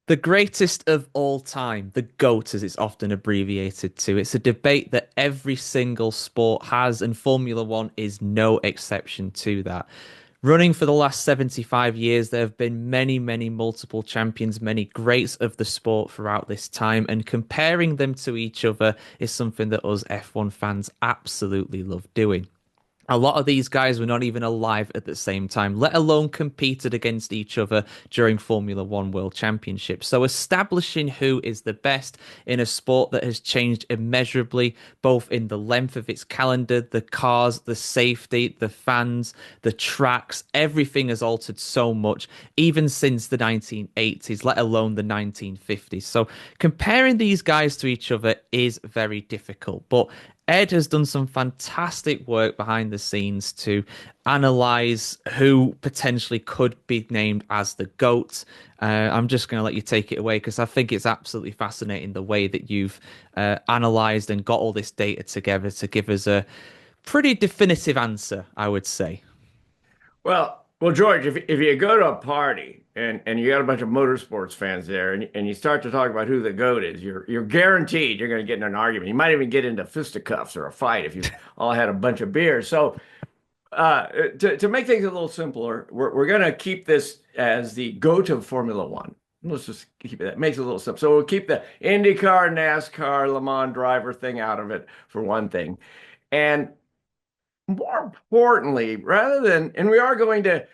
The greatest of all time, the GOAT, as it's often abbreviated to. It's a debate that every single sport has, and Formula One is no exception to that. Running for the last 75 years, there have been many, many multiple champions, many greats of the sport throughout this time, and comparing them to each other is something that us F1 fans absolutely love doing. A lot of these guys were not even alive at the same time, let alone competed against each other during Formula One World Championships. So, establishing who is the best in a sport that has changed immeasurably, both in the length of its calendar, the cars, the safety, the fans, the tracks, everything has altered so much, even since the 1980s, let alone the 1950s. So, comparing these guys to each other is very difficult. But Ed has done some fantastic work behind the scenes to analyze who potentially could be named as the GOAT. I'm just going to let you take it away because I think it's absolutely fascinating the way that you've analyzed and got all this data together to give us a pretty definitive answer, I would say. Well, George, if you go to a party and you got a bunch of motorsports fans there and you start to talk about who the GOAT is, you're guaranteed you're going to get in an argument. You might even get into fisticuffs or a fight if you've all had a bunch of beers. So to make things a little simpler, we're going to keep this as the GOAT of Formula One. Let's just keep it. That makes it a little simple. So we'll keep the IndyCar, NASCAR, Le Mans driver thing out of it for one thing. And more importantly, rather than, and we are going to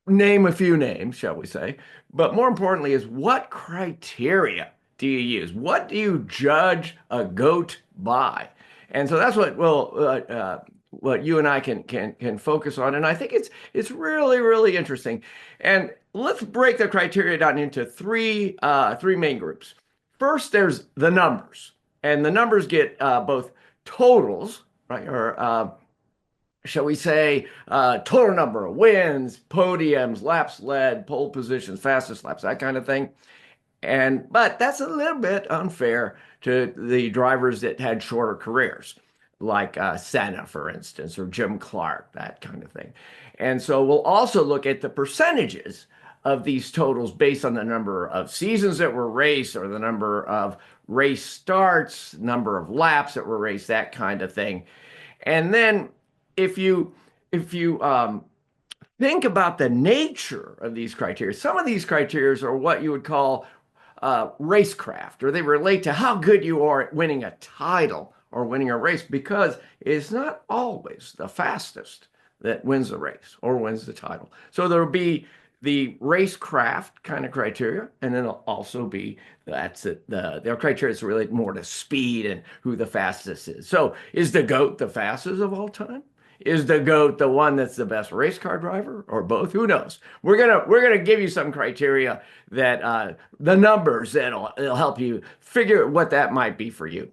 name a few names, shall we say, but more importantly is what criteria do you use? What do you judge a goat by? And so that's what you and I can focus on. And I think it's really interesting. And let's break the criteria down into three main groups. First, there's the numbers, and the numbers get both totals, right, or shall we say, total number of wins, podiums, laps led, pole positions, fastest laps, that kind of thing. But that's a little bit unfair to the drivers that had shorter careers, like Senna, for instance, or Jim Clark, that kind of thing. And so we'll also look at the percentages of these totals based on the number of seasons that were raced or the number of race starts, number of laps that were raced, that kind of thing. And then if you think about the nature of these criteria, some of these criteria are what you would call racecraft, or they relate to how good you are at winning a title or winning a race, because it's not always the fastest that wins the race or wins the title. So there'll be the racecraft kind of criteria, and then it'll also be that's it, the criteria is relate more to speed and who the fastest is. So is the GOAT the fastest of all time? Is the GOAT the one that's the best race car driver, or both? Who knows? We're gonna give you some criteria that the numbers that'll it'll help you figure what that might be for you.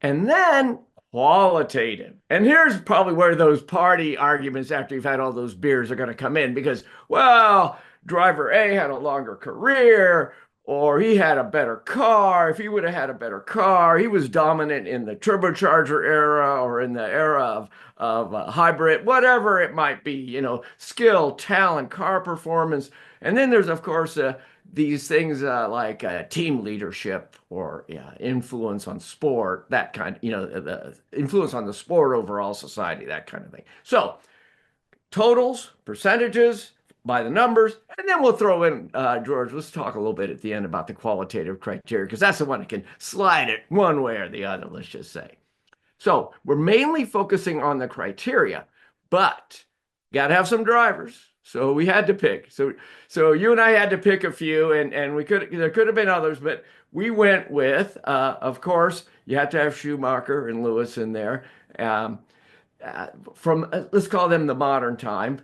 And then qualitative. And here's probably where those party arguments after you've had all those beers are going to come in because, well, driver A had a longer career or he had a better car. If he would have had a better car, he was dominant in the turbocharger era or in the era of hybrid, whatever it might be, skill, talent, car performance. And then there's, of course, these things like team leadership or influence on sport, that kind, the influence on the sport overall society, that kind of thing. So totals, percentages by the numbers, and then we'll throw in, George, let's talk a little bit at the end about the qualitative criteria, because that's the one that can slide it one way or the other, let's just say. So we're mainly focusing on the criteria, but got to have some drivers. So we had to pick. So you and I had to pick a few, and there could have been others, but we went with, of course, you had to have Schumacher and Lewis in there. Um, from let's call them the modern time.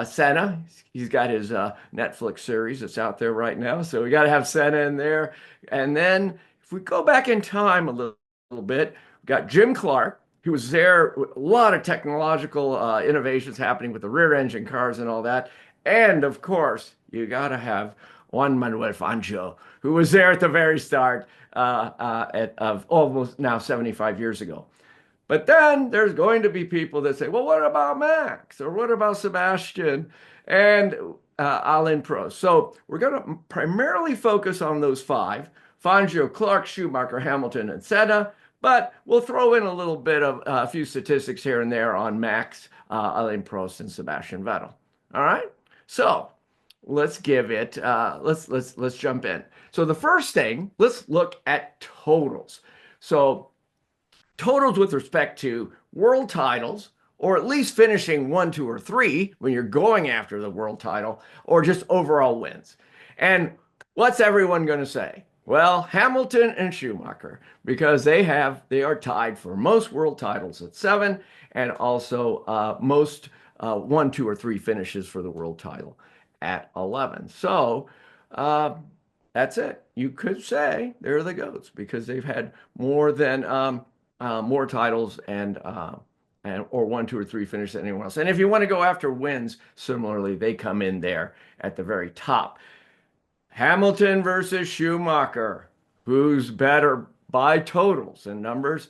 Senna, he's got his Netflix series that's out there right now, so we got to have Senna in there. And then if we go back in time a little bit, we got Jim Clark, who was there with a lot of technological innovations happening with the rear engine cars and all that. And of course, you got to have Juan Manuel Fangio, who was there at the very start of almost now 75 years ago. But then there's going to be people that say, well, what about Max? Or what about Sebastian? And Alain Prost. So we're going to primarily focus on those five: Fangio, Clark, Schumacher, Hamilton, and Senna. But we'll throw in a little bit of a few statistics here and there on Max, Alain Prost, and Sebastian Vettel. All right. So let's give it. Let's jump in. So the first thing, let's look at totals. So totals with respect to world titles, or at least finishing one, two, or three when you're going after the world title, or just overall wins. And what's everyone going to say? Well, Hamilton and Schumacher, because they are tied for most world titles at seven, and also most one, two, or three finishes for the world title at 11. So uh, that's it. You could say they're the GOATs because they've had more titles and or one, two, or three finish than anyone else. And if you want to go after wins, similarly, they come in there at the very top. Hamilton versus Schumacher, who's better by totals and numbers?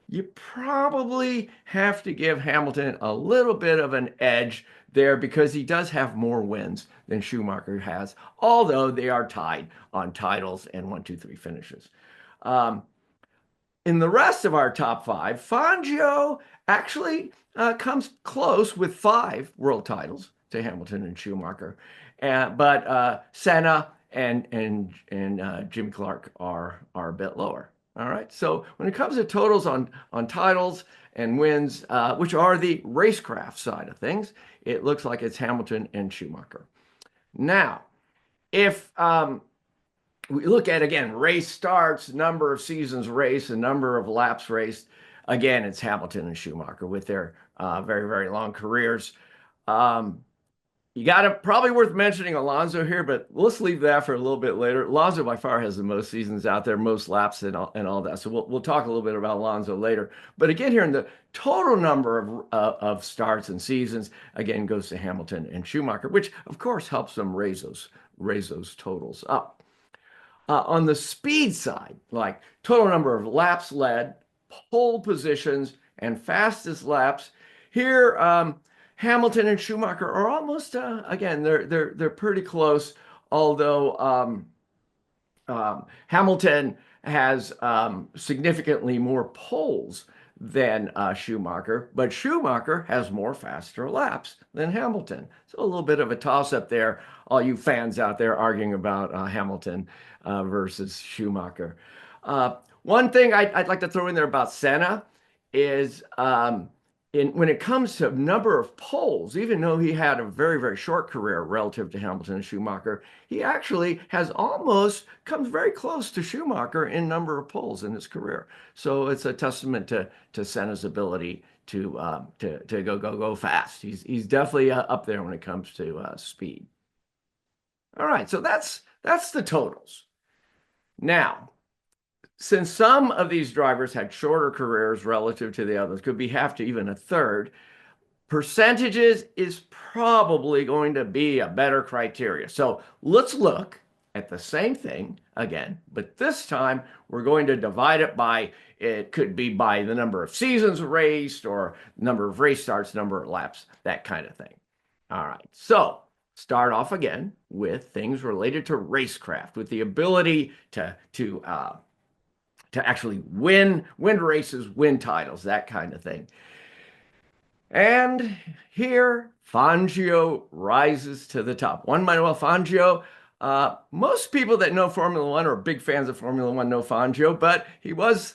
You probably have to give Hamilton a little bit of an edge there because he does have more wins than Schumacher has, although they are tied on titles and one, two, three finishes. Um, in the rest of our top five, Fangio actually comes close with five world titles to Hamilton and Schumacher, but Senna and Jim Clark are a bit lower. All right. So when it comes to totals on titles and wins, which are the racecraft side of things, it looks like it's Hamilton and Schumacher. Now, if we look at, again, race starts, number of seasons raced, and number of laps raced, again, it's Hamilton and Schumacher with their very, very long careers. Um, you got to probably worth mentioning Alonso here, but let's leave that for a little bit later. Alonso by far has the most seasons out there, most laps and all that. So we'll talk a little bit about Alonso later. But again, here in the total number of starts and seasons, again, goes to Hamilton and Schumacher, which of course helps them raise those totals up. On the speed side, like total number of laps led, pole positions, and fastest laps, here Hamilton and Schumacher are almost again they're pretty close. Although Hamilton has significantly more poles than Schumacher, but Schumacher has more faster laps than Hamilton. So a little bit of a toss-up there. All you fans out there arguing about Hamilton versus Schumacher. One thing I'd like to throw in there about Senna is when it comes to number of poles, even though he had a very, very short career relative to Hamilton and Schumacher, he actually comes very close to Schumacher in number of poles in his career. So it's a testament to Senna's ability to go fast. He's definitely up there when it comes to speed. All right, so that's the totals. Now, since some of these drivers had shorter careers relative to the others, could be half to even a third, percentages is probably going to be a better criteria. So let's look at the same thing again, but this time we're going to divide it by, it could be by the number of seasons raced or number of race starts, number of laps, that kind of thing. All right, so start off again with things related to racecraft, with the ability to actually win races, win titles, that kind of thing. And here, Fangio rises to the top. Juan Manuel Fangio. Most people that know Formula One or big fans of Formula One know Fangio, but he was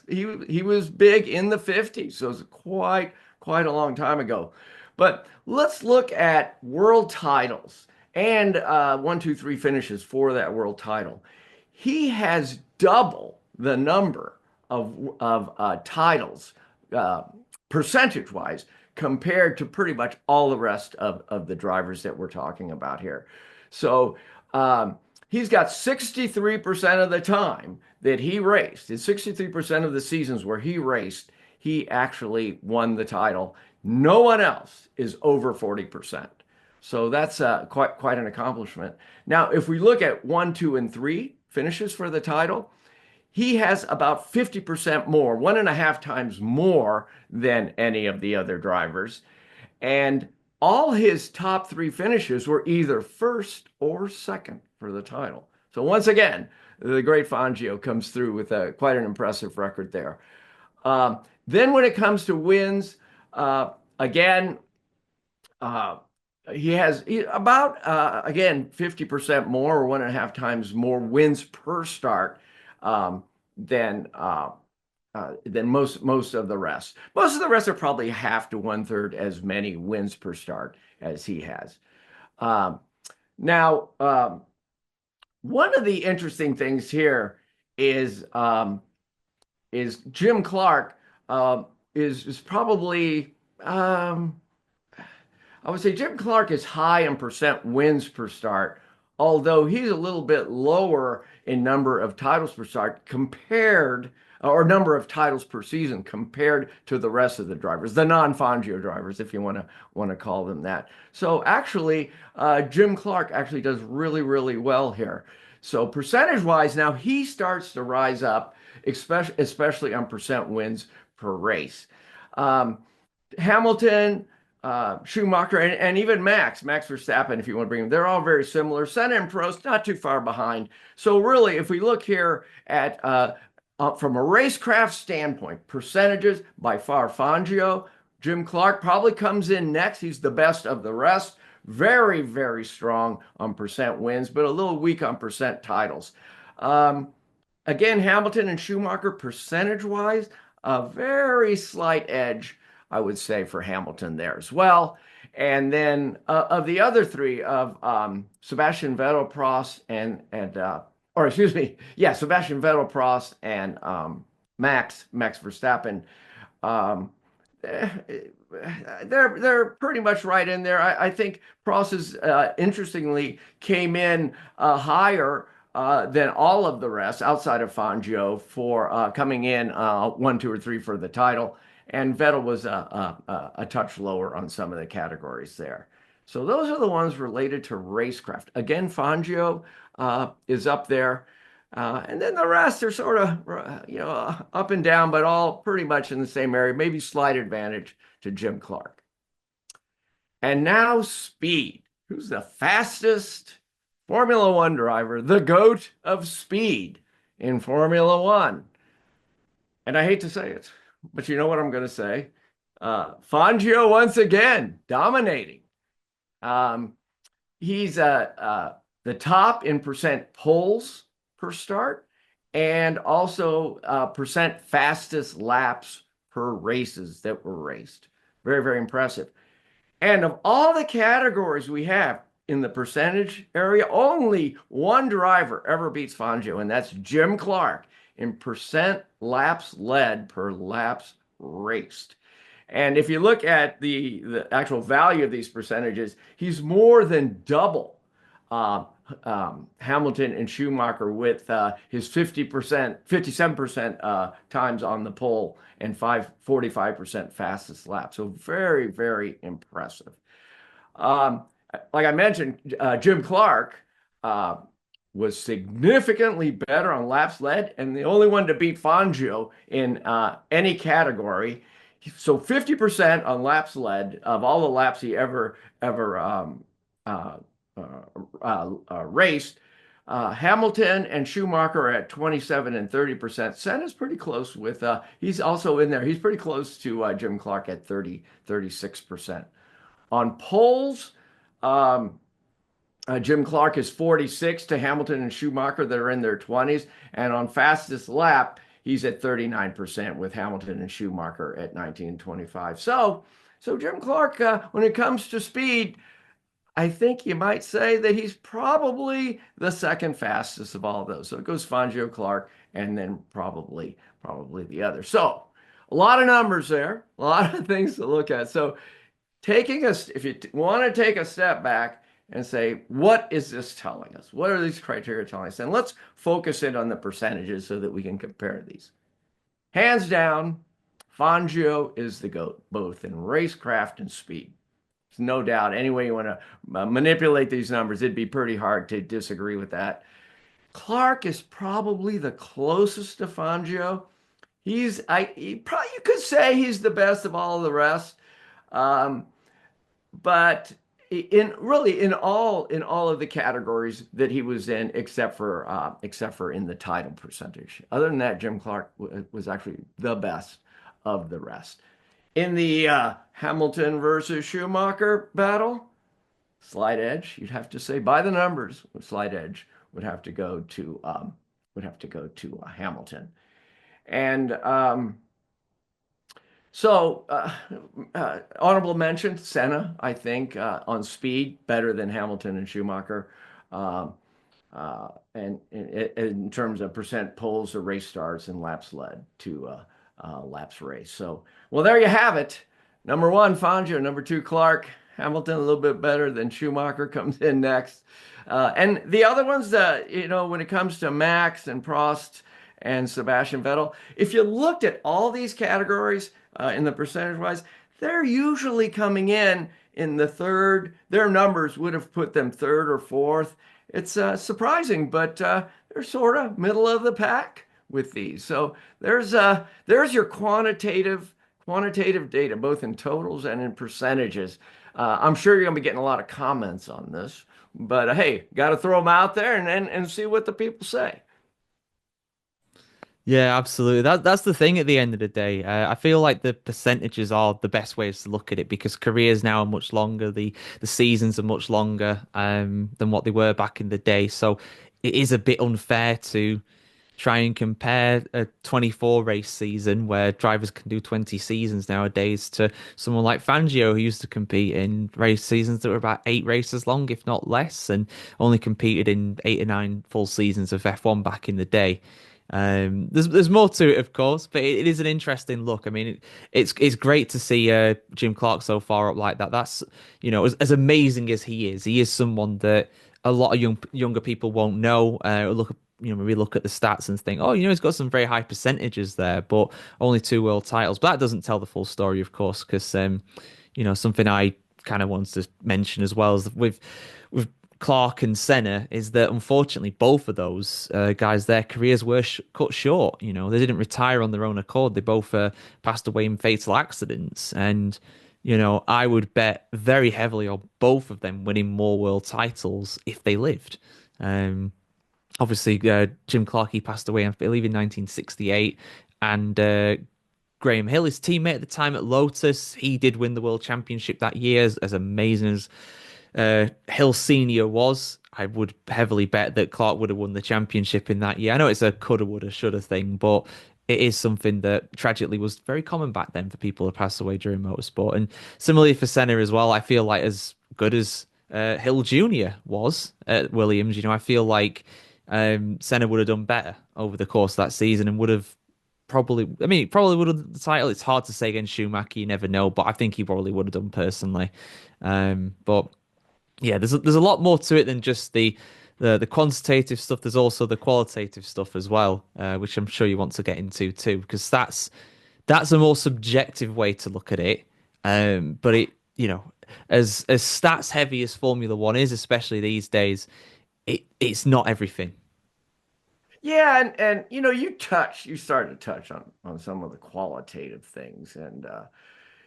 big in the 50s, so it's quite a long time ago. But let's look at world titles and one, two, three finishes for that world title. He has double the number of titles percentage-wise compared to pretty much all the rest of the drivers that we're talking about here. So he's got 63% of the time that he raced, in 63% of the seasons where he raced, he actually won the title. No one else is over 40%. So that's quite an accomplishment. Now, if we look at one, two, and three finishes for the title, he has about 50% more, 1.5 times more than any of the other drivers. And all his top three finishes were either first or second for the title. So once again, the great Fangio comes through with quite an impressive record there. Then when it comes to wins, again, uh, about again 50% more or 1.5 times more wins per start um, than most of the rest. Most of the rest are probably half to one-third as many wins per start as he has. Um, now, one of the interesting things here is um, is Jim Clark uh, is probably I would say Jim Clark is high in percent wins per start, although he's a little bit lower in number of titles per start compared, or number of titles per season compared to the rest of the drivers, the non-Fangio drivers, if you want to call them that. So actually, Jim Clark actually does really, really well here. So percentage-wise, now he starts to rise up, especially on percent wins per race. Um, Hamilton, Schumacher, and even Max Verstappen, if you want to bring them, they're all very similar. Senna and Prost, not too far behind. So really, if we look here at from a racecraft standpoint, percentages by far, Fangio, Jim Clark probably comes in next. He's the best of the rest. Very, very strong on percent wins, but a little weak on percent titles. Um, Again, Hamilton and Schumacher, percentage wise, a very slight edge, I would say, for Hamilton there as well. And then of the other three, of Sebastian Vettel, Prost, or excuse me, yeah, Sebastian Vettel, Prost, and Max Verstappen. Um, eh, they're pretty much right in there. I think Prost is interestingly came in higher than all of the rest outside of Fangio for coming in one, two, or three for the title. And Vettel was a touch lower on some of the categories there. So those are the ones related to racecraft. Again, Fangio is up there. And then the rest are sort of, up and down, but all pretty much in the same area, maybe slight advantage to Jim Clark. And now speed. Who's the fastest Formula One driver, the GOAT of speed in Formula One? And I hate to say it, but you know what I'm going to say. Fangio once again dominating. Um, he's the top in percent poles per start and also percent fastest laps per races that were raced. Very, very impressive. And of all the categories we have in the percentage area, only one driver ever beats Fangio, and that's Jim Clark in percent laps led per laps raced. And if you look at the actual value of these percentages, he's more than double uh, Hamilton and Schumacher with his 50%, 57% times on the pole and 45% fastest lap. So very, very impressive. Um, like I mentioned, Jim Clark uh, was significantly better on laps led and the only one to beat Fangio in any category. So 50% on laps led of all the laps he ever uh, raced. Hamilton and Schumacher are at 27 and 30%. Senna's pretty close with, he's also in there. He's pretty close to Jim Clark at 36%. On poles, Jim Clark is 46 to Hamilton and Schumacher that are in their 20s. And on fastest lap, he's at 39% with Hamilton and Schumacher at 19 and 25. So Jim Clark, when it comes to speed, I think you might say that he's probably the second fastest of all of those. So it goes Fangio, Clark, and then probably the other. So a lot of numbers there, a lot of things to look at. So if you want to take a step back and say, what is this telling us? What are these criteria telling us? And let's focus in on the percentages so that we can compare these. Hands down, Fangio is the GOAT, both in racecraft and speed. There's no doubt. Any way you want to manipulate these numbers, it'd be pretty hard to disagree with that. Clark is probably the closest to Fangio. You could say he's the best of all of the rest. Um, but in all of the categories that he was in, except for in the title percentage. Other than that, Jim Clark was actually the best of the rest. In the Hamilton versus Schumacher battle, slight edge, you'd have to say by the numbers, slight edge would have to go to Hamilton. And so, honorable mention, Senna, I think, on speed, better than Hamilton and Schumacher. Um, and in terms of percent poles or race starts and laps led to laps race. So, well, there you have it. Number one, Fangio. Number two, Clark. Hamilton, a little bit better than Schumacher, comes in next. And the other ones, when it comes to Max and Prost and Sebastian Vettel, if you looked at all these categories in the percentage wise, they're usually coming in the third. Their numbers would have put them third or fourth. It's surprising, but they're sort of middle of the pack with these. So there's your quantitative data, both in totals and in percentages. I'm sure you're going to be getting a lot of comments on this, but hey, got to throw them out there and see what the people say. Yeah, absolutely. That's the thing at the end of the day. I feel like the percentages are the best ways to look at it because careers now are much longer. The seasons are much longer than what they were back in the day. So it is a bit unfair to try and compare a 24 race season where drivers can do 20 seasons nowadays to someone like Fangio who used to compete in race seasons that were about 8 races long, if not less, and only competed in 8 or 9 full seasons of F1 back in the day. There's more to it, of course, but it is an interesting look. I mean, it's great to see Jim Clark so far up like that. That's as amazing as he is someone that a lot of younger people won't know. Look, maybe look at the stats and think, oh, he's got some very high percentages there, but only 2 world titles. But that doesn't tell the full story, of course, because something I kind of wanted to mention as well is with Clark and Senna is that unfortunately both of those guys, their careers were cut short. They didn't retire on their own accord. They both passed away in fatal accidents, and I would bet very heavily on both of them winning more world titles if they lived. Um, Obviously, Jim Clark, he passed away, I believe, in 1968, and Graham Hill, his teammate at the time at Lotus, he did win the world championship that year. As amazing as Hill Senior was, I would heavily bet that Clark would have won the championship in that year. I know it's a coulda, woulda, shoulda thing, but it is something that tragically was very common back then for people to pass away during motorsport. And similarly for Senna as well, I feel like as good as Hill Jr. was at Williams, I feel like Senna would have done better over the course of that season and would have probably, I mean, probably would have the title. It's hard to say against Schumacher, you never know, but I think he probably would have done personally. But yeah, there's a lot more to it than just the quantitative stuff. There's also the qualitative stuff as well, which I'm sure you want to get into too, because that's a more subjective way to look at it. But as stats heavy as Formula One is, especially these days, it's not everything. Yeah, and you started to touch on some of the qualitative things, and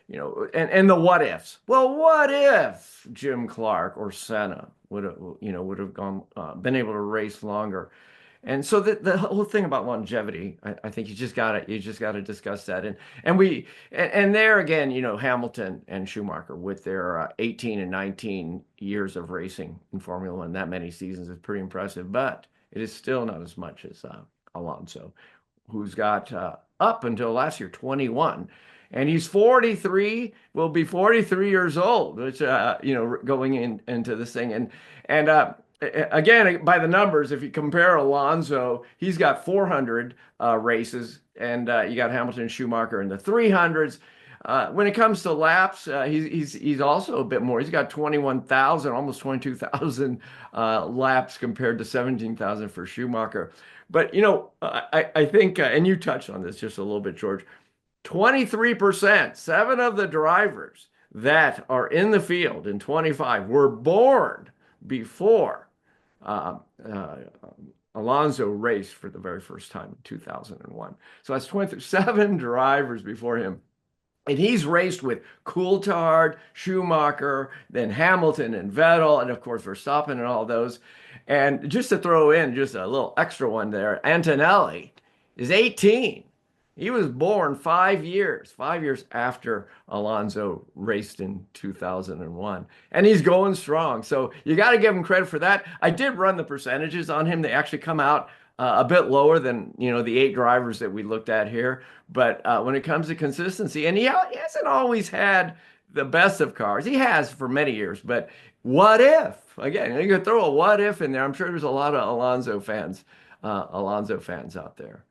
the what ifs. Well, what if Jim Clark or Senna would have gone been able to race longer? And so the whole thing about longevity, I think you just gotta discuss that. And there again, Hamilton and Schumacher with their 18 and 19 years of racing in Formula One, that many seasons is pretty impressive, but it is still not as much as Alonso, who's got up until last year 21. And he's 43, will be 43 years old, which, going into this thing. And again, by the numbers, if you compare Alonso, he's got 400 races, and you got Hamilton and Schumacher in the 300s. When it comes to laps, he's also a bit more. He's got 21,000, almost 22,000 laps compared to 17,000 for Schumacher. But I think, and you touched on this just a little bit, George. 23%, seven of the drivers that are in the field in 25 were born before uh, uh, Alonso raced for the very first time in 2001. So that's 27 drivers before him. And he's raced with Coulthard, Schumacher, then Hamilton and Vettel, and of course Verstappen and all those. And just to throw in just a little extra one there, Antonelli is 18. He was born 5 years after Alonso raced in 2001. And he's going strong. So you got to give him credit for that. I did run the percentages on him. They actually come out a bit lower than, the eight drivers that we looked at here. But when it comes to consistency, and he hasn't always had the best of cars. He has for many years, but what if? Again, you could throw a what if in there. I'm sure there's a lot of Alonso fans out there.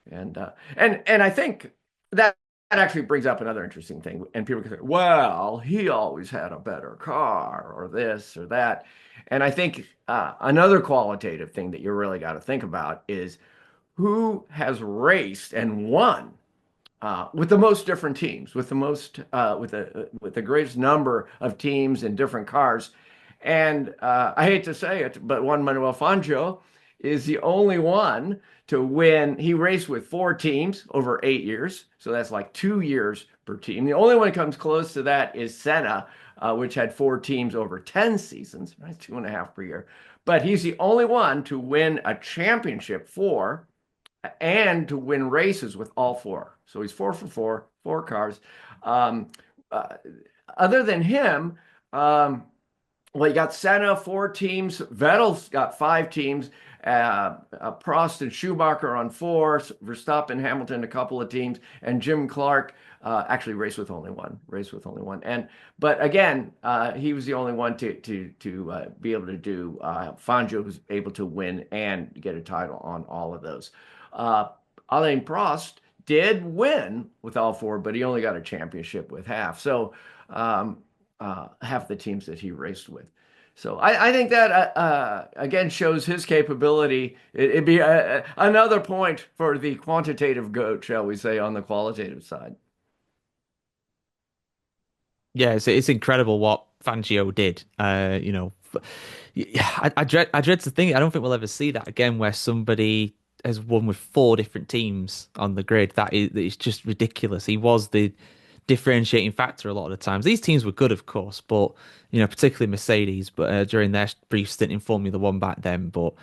And I think that actually brings up another interesting thing. And people can say, well, he always had a better car or this or that. And I think another qualitative thing that you really got to think about is who has raced and won with the most different teams, with the most with the greatest number of teams and different cars. And I hate to say it, but Juan Manuel Fangio is the only one to win. He raced with four teams over 8 years, so that's like 2 years per team. The only one that comes close to that is Senna, which had four teams over 10 seasons, right? 2.5 per year. But he's the only one to win a championship for and to win races with all four. So he's 4 for 4, four cars. Um, uh, Other than him, well, you got Senna, four teams. Vettel's got five teams. Prost and Schumacher on four. Verstappen, Hamilton, a couple of teams, and Jim Clark actually raced with only one. Raced with only one. But again, he was the only one to be able to do. Fangio was able to win and get a title on all of those. Uh, Alain Prost did win with all four, but he only got a championship with half. So half the teams that he raced with. So I think that again shows his capability. It'd be another point for the quantitative goat, shall we say, on the qualitative side. Yeah, it's incredible what Fangio did. I dread to think. I don't think we'll ever see that again, where somebody has won with four different teams on the grid. That is just ridiculous. He was the differentiating factor a lot of the times. These teams were good, of course, but particularly Mercedes, but during their brief stint in Formula One back then, but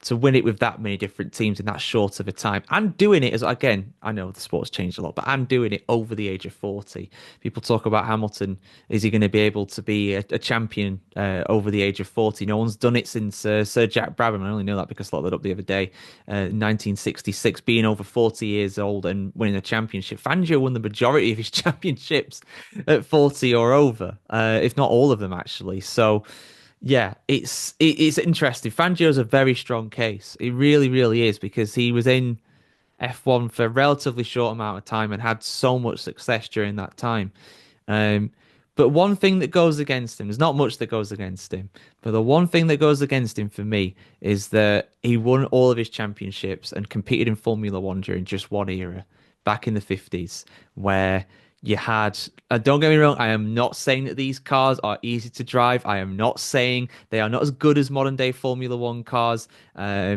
to win it with that many different teams in that short of a time and doing it as again, I know the sport's changed a lot, but I'm doing it over the age of 40. People talk about Hamilton. Is he going to be able to be a champion over the age of 40? No one's done it since Sir Jack Brabham. I only know that because I looked that up the other day. 1966, being over 40 years old and winning a championship. Fangio won the majority of his championships at 40 or over, if not all of them actually. So yeah, it's interesting. Fangio's a very strong case. It really, really is because he was in F1 for a relatively short amount of time and had so much success during that time. Um, but one thing that goes against him, there's not much that goes against him, but the one thing that goes against him for me is that he won all of his championships and competed in Formula One during just one era, back in the 50s, where you had, don't get me wrong, I am not saying that these cars are easy to drive. I am not saying they are not as good as modern day Formula One cars. I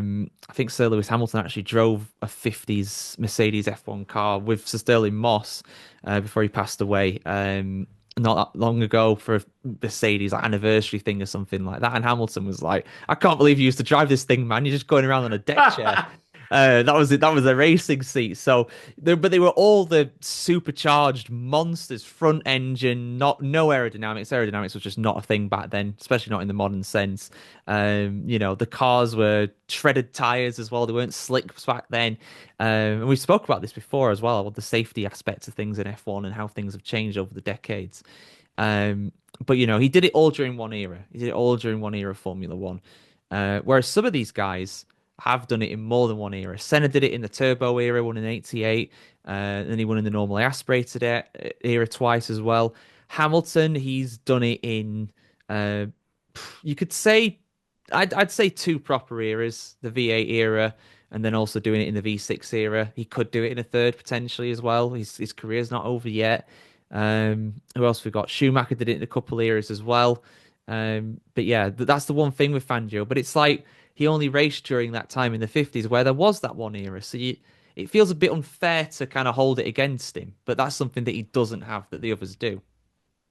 think Sir Lewis Hamilton actually drove a 50s Mercedes F1 car with Sir Stirling Moss before he passed away. Not that long ago for a Mercedes like, anniversary thing or something like that. And Hamilton was like, I can't believe you used to drive this thing, man. You're just going around on a deck chair. That was it. That was a racing seat. So, but they were all the supercharged monsters, front engine, not no aerodynamics. Aerodynamics was just not a thing back then, especially not in the modern sense. The cars were shredded tires as well. They weren't slicks back then. And we spoke about this before as well, the safety aspects of things in F1 and how things have changed over the decades. But he did it all during one era. He did it all during one era of Formula One. Whereas some of these guys have done it in more than one era. Senna did it in the turbo era, won in '88. Then he won in the normally aspirated era twice as well. Hamilton, he's done it in, uh, you could say, I'd say two proper eras, the V8 era, and then also doing it in the V6 era. He could do it in a third potentially as well. His career's not over yet. Who else we got? Schumacher did it in a couple eras as well. But yeah, that's the one thing with Fangio. But it's like he only raced during that time in the 50s where there was that one era. So it feels a bit unfair to kind of hold it against him. But that's something that he doesn't have that the others do.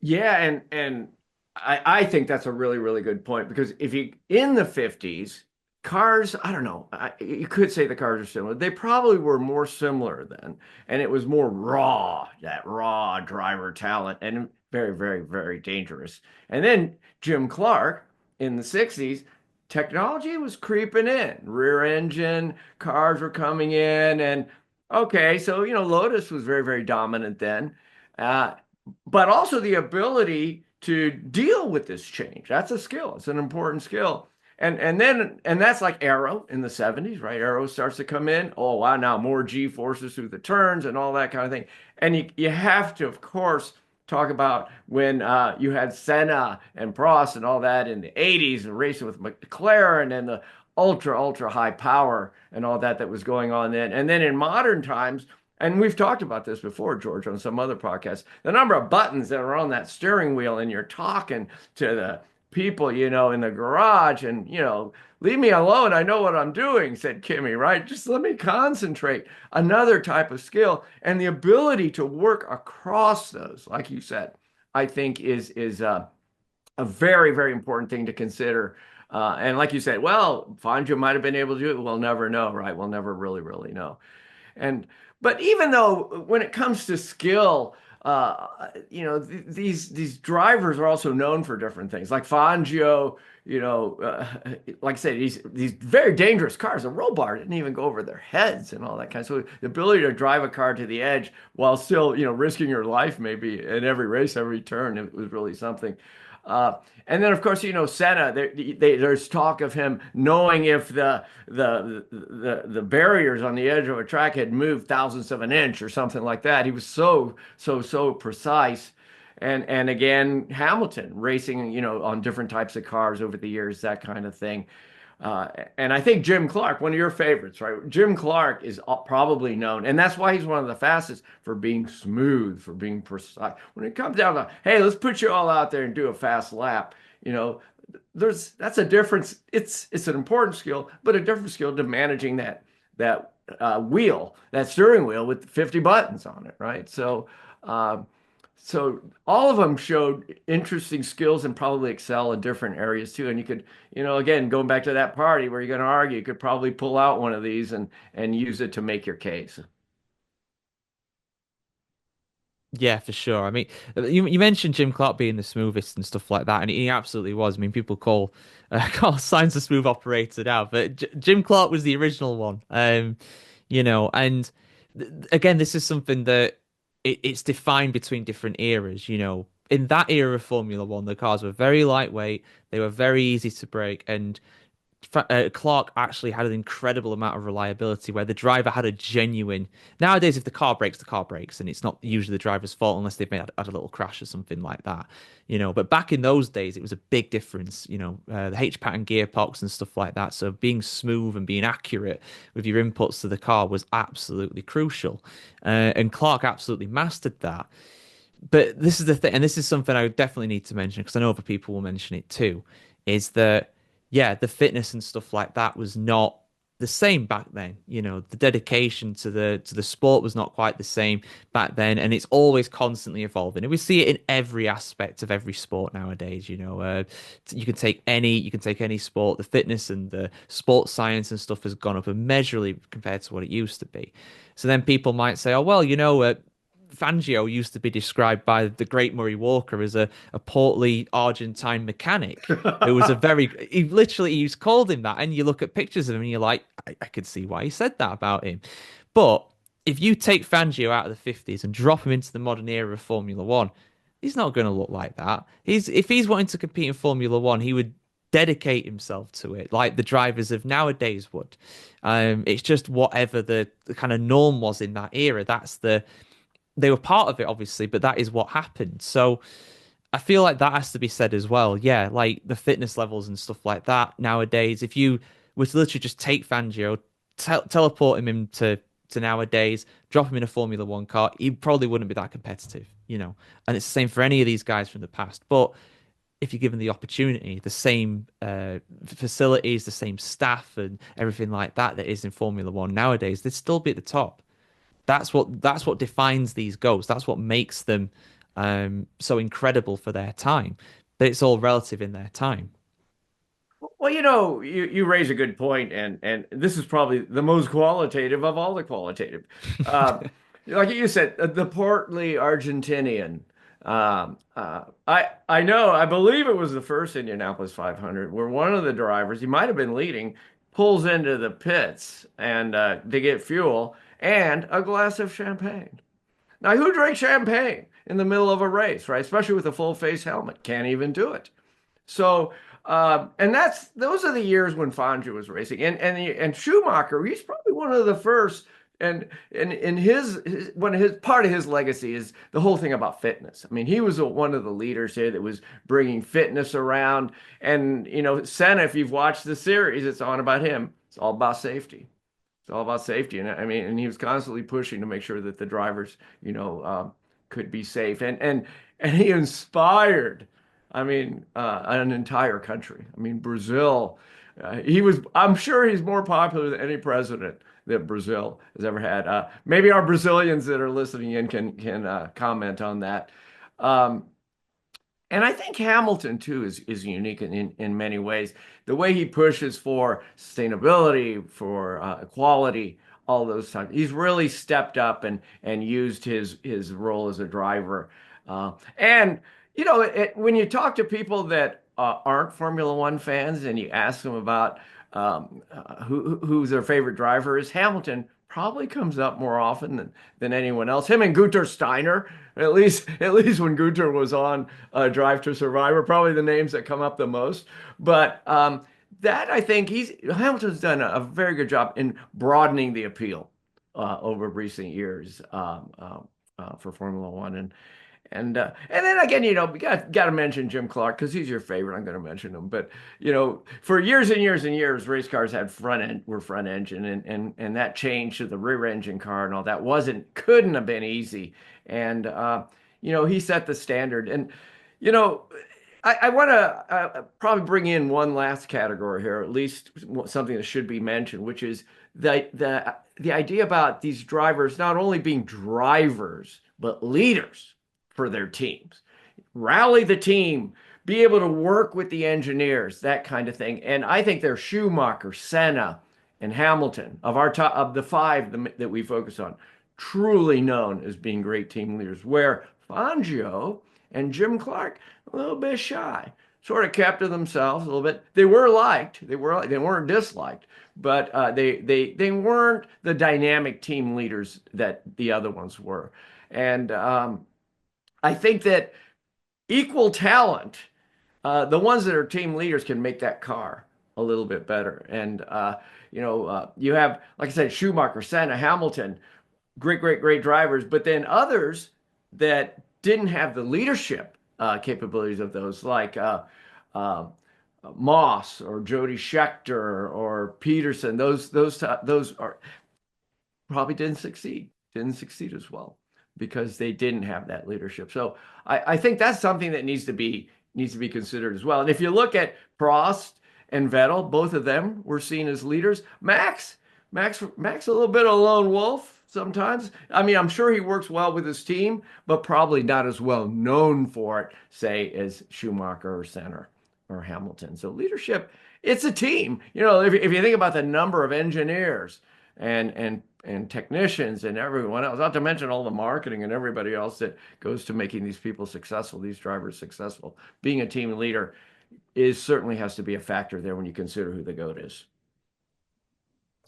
Yeah, and I think that's a really, really good point because if you in the 50s, cars, I don't know, you could say the cars are similar. They probably were more similar then, and it was more raw, that raw driver talent, and very, very, very dangerous. And then Jim Clark in the 60s, technology was creeping in. Rear engine cars were coming in, and okay, so Lotus was very, very dominant then. Uh, but also the ability to deal with this change. That's a skill. It's an important skill. And that's like Aero in the 70s, right? Aero starts to come in. Oh wow, now more G forces through the turns and all that kind of thing. And you have to, of course, talk about when you had Senna and Prost and all that in the 80s and racing with McLaren and the ultra high power and all that that was going on then. And then in modern times, and we've talked about this before, George, on some other podcasts. The number of buttons that are on that steering wheel, and you're talking to the people, in the garage, and, leave me alone. I know what I'm doing, said Kimmy, right? Just let me concentrate. Another type of skill. And the ability to work across those, like you said, I think is a very, very important thing to consider. And like you said, well, Fangio might have been able to do it. We'll never know, right? We'll never really, really know. And but even though when it comes to skill, these drivers are also known for different things. Like Fangio, like I said, these very dangerous cars. A roll bar didn't even go over their heads and all that kind of. So the ability to drive a car to the edge while still, risking your life maybe in every race, every turn, it was really something. And then, of course, Senna. There's talk of him knowing if the barriers on the edge of a track had moved thousandths of an inch or something like that. He was so precise. And again, Hamilton racing, on different types of cars over the years, that kind of thing. And I think Jim Clark, one of your favorites, right? Jim Clark is probably known, and that's why he's one of the fastest for being smooth, for being precise. When it comes down to, hey, let's put you all out there and do a fast lap, that's a difference. It's an important skill, but a different skill to managing that steering wheel with 50 buttons on it, right? So all of them showed interesting skills and probably excel in different areas too. And you could, again, going back to that party where you're going to argue, you could probably pull out one of these and use it to make your case. Yeah, for sure. I mean, you mentioned Jim Clark being the smoothest and stuff like that, and he absolutely was. I mean, people call call Sainz a smooth operator now, but Jim Clark was the original one. And again, this is something that it's defined between different eras. In that era of Formula One, the cars were very lightweight, they were very easy to break, and Clark actually had an incredible amount of reliability where the driver had a genuine. Nowadays, if the car breaks, and it's not usually the driver's fault unless they've had a little crash or something like that. But back in those days, it was a big difference. The H pattern gearbox and stuff like that. So being smooth and being accurate with your inputs to the car was absolutely crucial, and Clark absolutely mastered that. But this is the thing, and this is something I definitely need to mention because I know other people will mention it too, is that yeah, the fitness and stuff like that was not the same back then. The dedication to the sport was not quite the same back then, and it's always constantly evolving. And we see it in every aspect of every sport nowadays. You can take any sport, the fitness and the sports science and stuff has gone up immeasurably compared to what it used to be. So then people might say, oh well, Fangio used to be described by the great Murray Walker as a portly Argentine mechanic who was he's called him that. And you look at pictures of him and you're like, I could see why he said that about him. But if you take Fangio out of the 50s and drop him into the modern era of Formula One, he's not going to look like that. If he's wanting to compete in Formula One, he would dedicate himself to it like the drivers of nowadays would. It's just whatever the kind of norm was in that era. They were part of it, obviously, but that is what happened. So I feel like that has to be said as well. Yeah, like the fitness levels and stuff like that nowadays. If you were to literally just take Fangio, teleport him into nowadays, drop him in a Formula One car, he probably wouldn't be that competitive. And it's the same for any of these guys from the past. But if you're given the opportunity, the same facilities, the same staff, and everything like that that is in Formula One nowadays, they'd still be at the top. That's what defines these goats. That's what makes them so incredible for their time. But it's all relative in their time. Well, you raise a good point, and this is probably the most qualitative of all the qualitative. Uh, like you said, the portly Argentinian. I know, I believe it was the first Indianapolis 500 where one of the drivers, he might have been leading, pulls into the pits and to get fuel and a glass of champagne. Now, who drinks champagne in the middle of a race, right? Especially with a full face helmet, can't even do it. So, and those are the years when Fangio was racing, and Schumacher. He's probably one of the first, and his one of his part of his legacy is the whole thing about fitness. I mean, he was one of the leaders here that was bringing fitness around, and Senna. If you've watched the series, it's on about him. It's all about safety. It's all about safety, and I mean, and he was constantly pushing to make sure that the drivers, could be safe, and he inspired. I mean, an entire country. I mean, Brazil. He was. I'm sure he's more popular than any president that Brazil has ever had. Maybe our Brazilians that are listening in can comment on that. Um, and I think Hamilton too is unique in many ways. The way he pushes for sustainability, for equality, all those times. He's really stepped up and used his role as a driver. And when you talk to people that aren't Formula One fans and you ask them about who's their favorite driver is, Hamilton probably comes up more often than anyone else. Him and Gunther Steiner, at least when Gunther was on Drive to Survive, are probably the names that come up the most. But that I think Hamilton's done a very good job in broadening the appeal over recent years for Formula One, and then again, we got to mention Jim Clark because he's your favorite. I'm going to mention him, but for years and years and years, race cars had front engine, and that changed to the rear engine car, and all that couldn't have been easy. And he set the standard. And you know, I want to probably bring in one last category here, at least something that should be mentioned, which is the idea about these drivers not only being drivers but leaders for their teams. Rally the team, be able to work with the engineers, that kind of thing. And I think they're Schumacher, Senna, and Hamilton of the five that we focus on, truly known as being great team leaders. Where Fangio and Jim Clark a little bit shy, sort of kept to themselves a little bit. They were liked, they weren't disliked, but they weren't the dynamic team leaders that the other ones were. And I think that equal talent, the ones that are team leaders can make that car a little bit better. And you have, like I said, Schumacher, Senna, Hamilton, great, great, great drivers, but then others that didn't have the leadership capabilities of those, like uh, Moss or Jody Scheckter or Peterson. Those are probably didn't succeed as well because they didn't have that leadership. So I think that's something that needs to be considered as well. And if you look at Prost and Vettel, both of them were seen as leaders. Max, a little bit of a lone wolf sometimes. I mean, I'm sure he works well with his team, but probably not as well known for it, say, as Schumacher or Senna or Hamilton. So leadership, it's a team. If you think about the number of engineers and technicians and everyone else, not to mention all the marketing and everybody else that goes to making these people successful, these drivers successful, being a team leader certainly has to be a factor there when you consider who the GOAT is.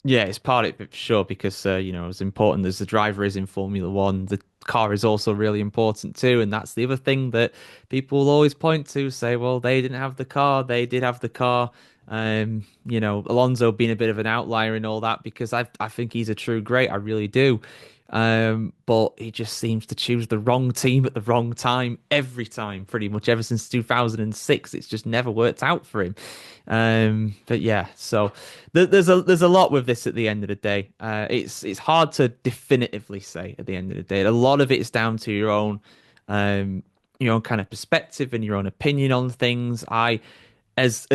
Yeah, it's part of it for sure because as important as the driver is in Formula One, the car is also really important too, and that's the other thing that people will always point to, say, well, they didn't have the car, they did have the car. Alonso being a bit of an outlier and all that because I think he's a true great, I really do. But he just seems to choose the wrong team at the wrong time every time, pretty much ever since 2006. It's just never worked out for him. But yeah, so there's a lot with this at the end of the day. It's hard to definitively say at the end of the day. A lot of it is down to your own your own kind of perspective and your own opinion on things. As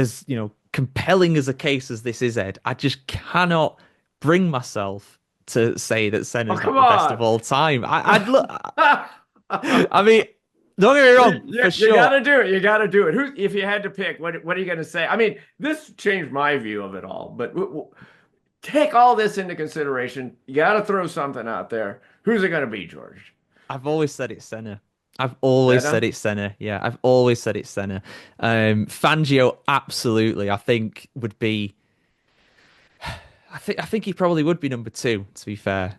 compelling as a case as this is, Ed, I just cannot bring myself to say that Oh, Senna's not come the best of on. all time. I'd look. I mean, don't get me wrong, for You got sure. to do it. You got to do it. Who, if you had to pick, what are you going to say? I mean, this changed my view of it all, but take all this into consideration. You got to throw something out there. Who's it going to be, George? I've always said it's Senna. I've always said Senna? it's Senna. Yeah, I've always said it's Senna. Fangio, absolutely. I think would be. I think he probably would be number two. To be fair,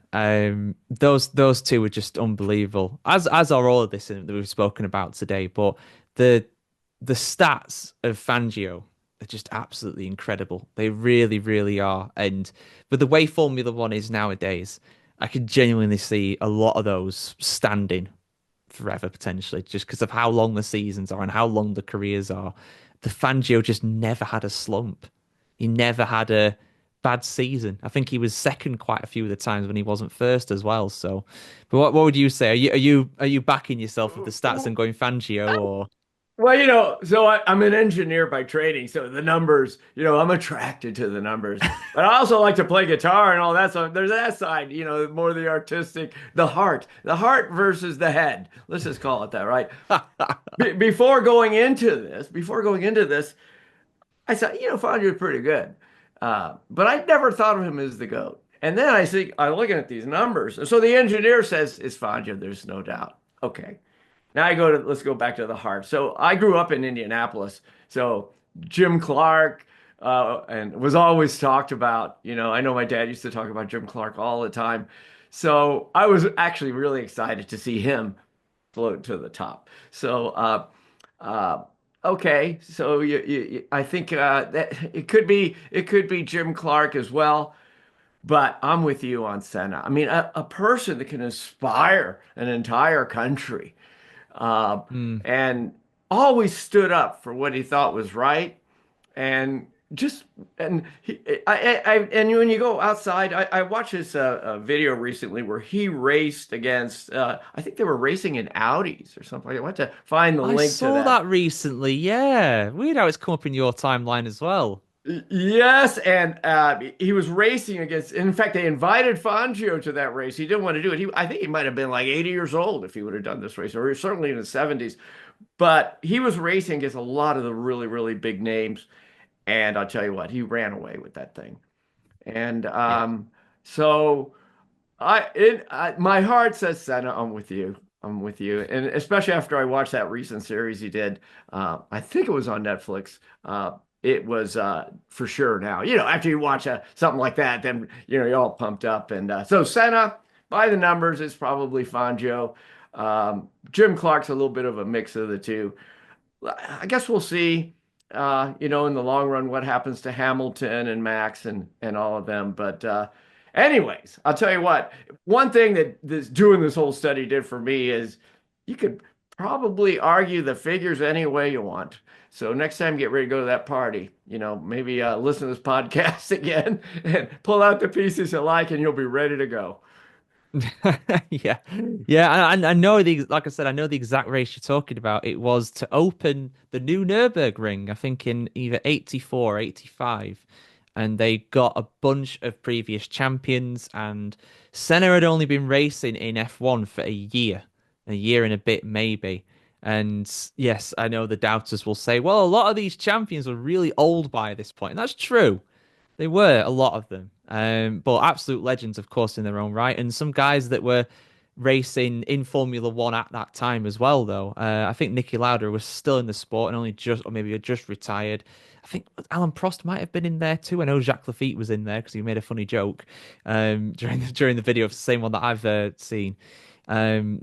those two are just unbelievable. As are all of this that we've spoken about today. But the the stats of Fangio are just absolutely incredible. They really, really are. And with the way Formula One is nowadays, I could genuinely see a lot of those standing forever potentially, just because of how long the seasons are and how long the careers are. The Fangio just never had a slump. He never had a bad season. I think he was second quite a few of the times when he wasn't first as well. So, but what would you say? Are you backing yourself with the stats and going Fangio or? Well, so I'm an engineer by training, so the numbers, I'm attracted to the numbers. But I also like to play guitar and all that. So there's that side, more the artistic, the heart versus the head. Let's just call it that, right? Before going into this, I said, Fondra's pretty good. But I never thought of him as the GOAT. And then I'm looking at these numbers. So the engineer says it's Fangio, there's no doubt. Okay. Now let's go back to the heart. So I grew up in Indianapolis. So Jim Clark, and was always talked about. I know my dad used to talk about Jim Clark all the time. So I was actually really excited to see him float to the top. So, uh, okay. So I think that it could be Jim Clark as well. But I'm with you on Senna. I mean, a person that can inspire an entire country, uh, Hmm. and always stood up for what he thought was right, and just and and when you go outside, I watched this video recently where he raced against. I think they were racing in Audis or something. I went to find the I link to saw that. that recently. Yeah, weird how it's come up in your timeline as well. Yes, and he was racing against. In fact, they invited Fangio to that race. He didn't want to do it. I think he might have been like 80 years old if he would have done this race, or certainly in his 70s. But he was racing against a lot of the really, really big names. And I'll tell you what, he ran away with that thing. And Yeah. so my heart says Senna. I'm with you. I'm with you. And especially after I watched that recent series he did, I think it was on Netflix. It was for sure now. After you watch something like that, then you're all pumped up. And so Senna, by the numbers, is probably Fangio. Jim Clark's a little bit of a mix of the two. I guess we'll see, in the long run, what happens to Hamilton and Max and all of them. But anyways, I'll tell you what, one thing that doing this whole study did for me is you could probably argue the figures any way you want. So next time, get ready to go to that party. Maybe listen to this podcast again and pull out the pieces you like, and you'll be ready to go. Yeah, yeah. I know like I said, I know the exact race you're talking about. It was to open the new Nürburgring, I think in either 84 or 85. And they got a bunch of previous champions. And Senna had only been racing in F1 for a year and a bit, maybe. And yes, I know the doubters will say, well, a lot of these champions were really old by this point. And that's true. They were a lot of them, but absolute legends, of course, in their own right, and some guys that were racing in Formula One at that time as well. Though I think Nicky Lauda was still in the sport and only just, or maybe had just retired. I think Alan Prost might have been in there too. I know Jacques Lafitte was in there because he made a funny joke during the video of the same one that I've seen.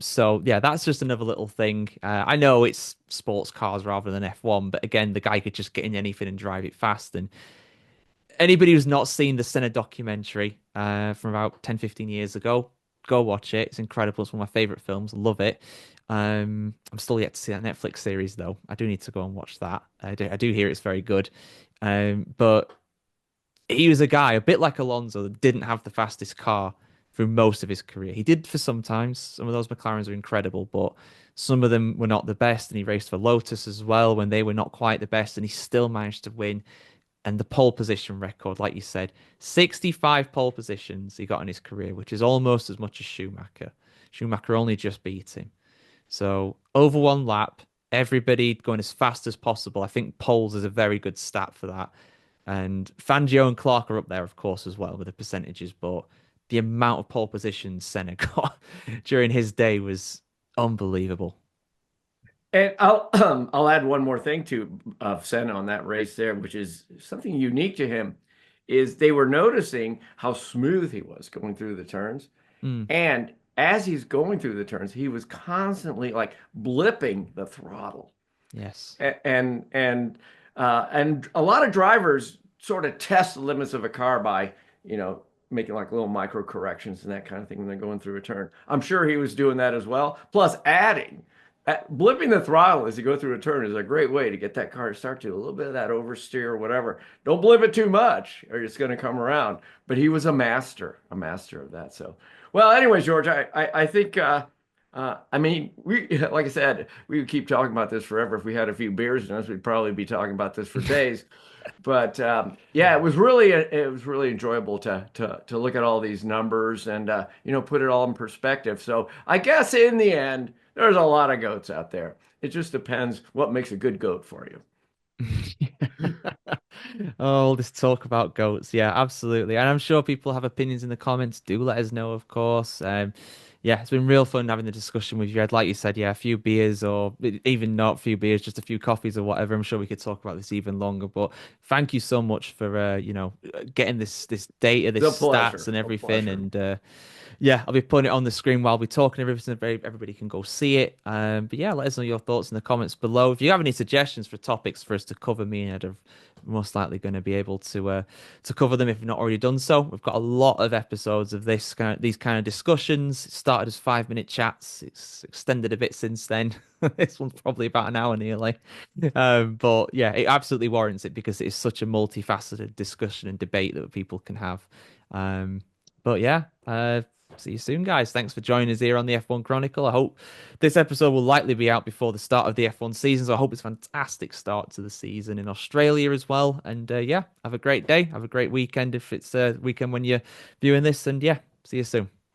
So yeah, that's just another little thing. I know it's sports cars rather than F1, but again, the guy could just get in anything and drive it fast. And anybody who's not seen the Senna documentary from about 10, 15 years ago, go watch it. It's incredible. It's one of my favorite films. Love it. I'm still yet to see that Netflix series though. I do need to go and watch that. I do hear it's very good. But he was a guy, a bit like Alonso, that didn't have the fastest car. through most of his career. He did for sometimes. Some of those McLarens are incredible, but some of them were not the best. And he raced for Lotus as well when they were not quite the best, and he still managed to win. And the pole position record, like you said, 65 pole positions he got in his career, which is almost as much as Schumacher. Schumacher only just beat him. So over one lap, everybody going as fast as possible. I think poles is a very good stat for that. And Fangio and Clark are up there, of course, as well with the percentages. But the amount of pole positions Senna got during his day was unbelievable. And I'll add one more thing to Senna on that race there, which is something unique to him, is they were noticing how smooth he was going through the turns. Mm, And as he's going through the turns, he was constantly like blipping the throttle. yes. And a lot of drivers sort of test the limits of a car by, making like little micro corrections and that kind of thing when they're going through a turn. I'm sure he was doing that as well. Plus adding. Blipping the throttle as you go through a turn is a great way to get that car to start to a little bit of that oversteer or whatever. Don't blip it too much or it's going to come around. But he was a master of that. So, well, anyways, George, I think, I mean, like I said, we would keep talking about this forever. If we had a few beers in us, we'd probably be talking about this for days. But yeah, it was really enjoyable to look at all these numbers and put it all in perspective. So I guess in the end, there's a lot of goats out there. It just depends what makes a good goat for you. Oh, this talk about goats. Yeah, absolutely. And I'm sure people have opinions in the comments. Do let us know, of course. Yeah, it's been real fun having the discussion with you. I'd like you said, yeah, a few beers or even not a few beers, just a few coffees or whatever. I'm sure we could talk about this even longer. But thank you so much for getting this data, The this stats pleasure, and a everything. pleasure. And yeah, I'll be putting it on the screen while we're talking. Everybody can go see it. But yeah, let us know your thoughts in the comments below. If you have any suggestions for topics for us to cover, me and Ed are most likely going to be able to cover them if we've not already done so. We've got a lot of episodes of these kind of discussions. It started as 5 minute chats. It's extended a bit since then. This one's probably about an hour nearly. But yeah, it absolutely warrants it because it is such a multifaceted discussion and debate that people can have. Um, but yeah, see you soon, guys. Thanks for joining us here on the F1 Chronicle. I hope this episode will likely be out before the start of the F1 season. So I hope it's a fantastic start to the season in Australia as well. And yeah, have a great day. Have a great weekend if it's a weekend when you're viewing this. And yeah, see you soon.